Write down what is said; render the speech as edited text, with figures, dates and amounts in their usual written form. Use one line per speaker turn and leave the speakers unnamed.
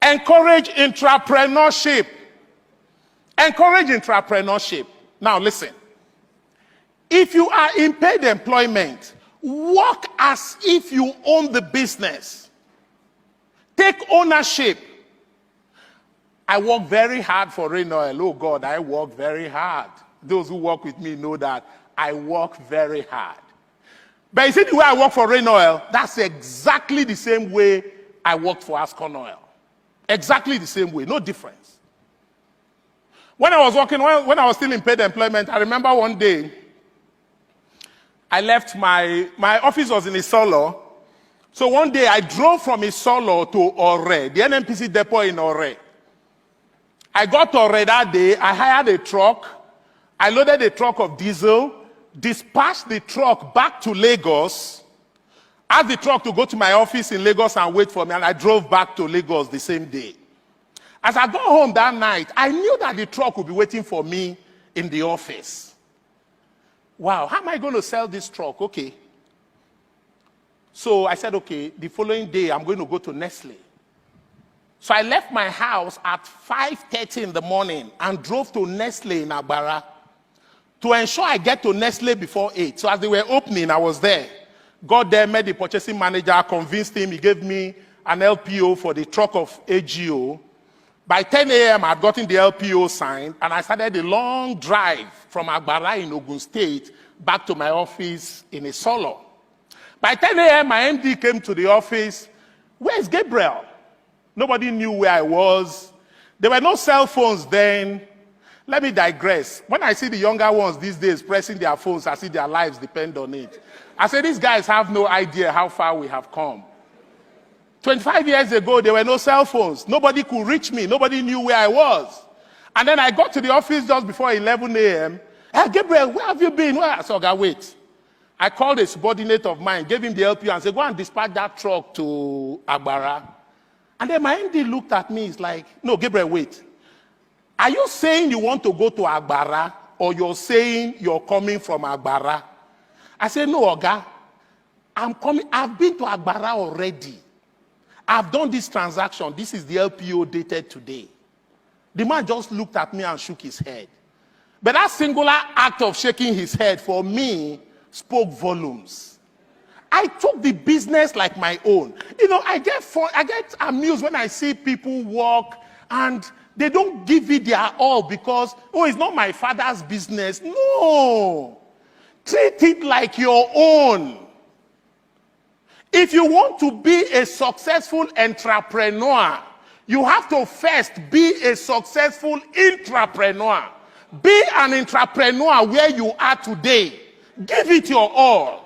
Encourage entrepreneurship. Encourage entrepreneurship. Now listen. If you are in paid employment, work as if you own the business. Take ownership. I work very hard for Rain Oil. Oh God, I work very hard. Those who work with me know that I work very hard. But you see the way I work for Rain Oil, that's exactly the same way I worked for Ascon Oil. Exactly the same way, no difference. When I was working, when I was still in paid employment, I remember one day, I left my office was in Isolo. So one day I drove from Isolo to Ore, the NNPC depot in Ore. I got to Ore that day, I hired a truck, I loaded a truck of diesel, dispatched the truck back to Lagos, asked the truck to go to my office in Lagos and wait for me, and I drove back to Lagos the same day. As I got home that night, I knew that the truck would be waiting for me in the office. Wow, how am I going to sell this truck? Okay. So I said, okay, the following day, I'm going to go to Nestle. So I left my house at 5:30 in the morning and drove to Nestle in Agbara to ensure I get to Nestle before 8. So as they were opening, I was there. Got there, met the purchasing manager, convinced him, he gave me an LPO for the truck of AGO. By 10 a.m., I had gotten the LPO signed, and I started a long drive from Agbara in Ogun State back to my office in Isolo. By 10 a.m., my MD came to the office. Where's Gabriel? Nobody knew where I was. There were no cell phones then. Let me digress. When I see the younger ones these days pressing their phones, I see their lives depend on it. I say, these guys have no idea how far we have come. 25 years ago, there were no cell phones. Nobody could reach me. Nobody knew where I was. And then I got to the office just before 11 a.m. Hey, Gabriel, where have you been? I said, okay, wait. I called a subordinate of mine, gave him the LPO and said, go and dispatch that truck to Agbara. And then my MD looked at me. He's like, no, Gabriel, wait. Are you saying you want to go to Agbara, or you're saying you're coming from Agbara? I said, no, Oga. I'm coming. I've been to Agbara already. I've done this transaction. This is the LPO dated today. The man just looked at me and shook his head. But that singular act of shaking his head for me spoke volumes. I took the business like my own. You know, I get amused when I see people walk and they don't give it their all because, oh, it's not my father's business. No. Treat it like your own. If you want to be a successful entrepreneur, you have to first be a successful intrapreneur. Be an entrepreneur where you are today. Give it your all.